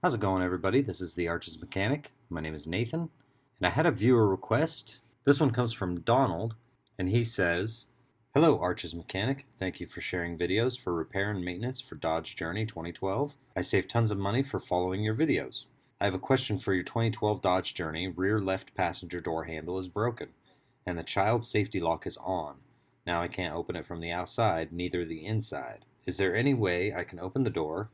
How's it going, everybody? This is the Arches Mechanic. My name is Nathan, and I had a viewer request. This one comes from Donald, and he says, "Hello, Arches Mechanic. Thank you for sharing videos for repair and maintenance for Dodge Journey 2012. I save tons of money for following your videos. I have a question for your 2012 Dodge Journey. Rear left passenger door handle is broken, and the child safety lock is on. Now I can't open it from the outside, neither the inside. Is there any way I can open the door?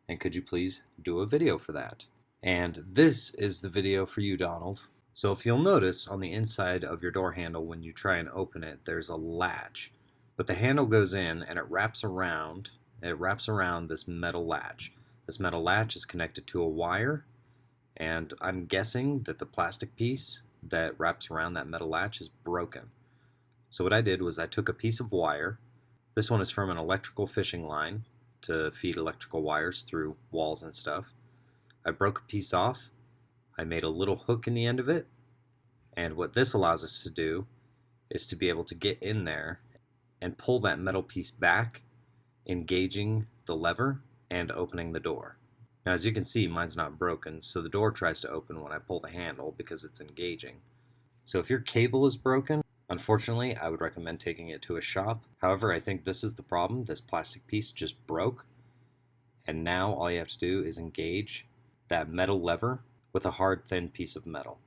And could you please do a video for that?" And this is the video for you, Donald. So if you'll notice on the inside of your door handle when you try and open it, there's a latch. But the handle goes in and it wraps around this metal latch. This metal latch is connected to a wire, and I'm guessing that the plastic piece that wraps around that metal latch is broken. So what I did was I took a piece of wire. This one is from an electrical fishing line to feed electrical wires through walls and stuff. I broke a piece off. I made a little hook in the end of it, and what this allows us to do is to be able to get in there and pull that metal piece back, engaging the lever and opening the door. Now, as you can see, mine's not broken, so the door tries to open when I pull the handle because it's engaging. So if your cable is broken, unfortunately, I would recommend taking it to a shop. However, I think this is the problem. This plastic piece just broke, and now all you have to do is engage that metal lever with a hard, thin piece of metal.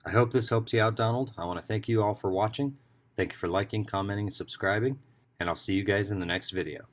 I hope this helps you out, Donald. I want to thank you all for watching. Thank you for liking, commenting, and subscribing, and I'll see you guys in the next video.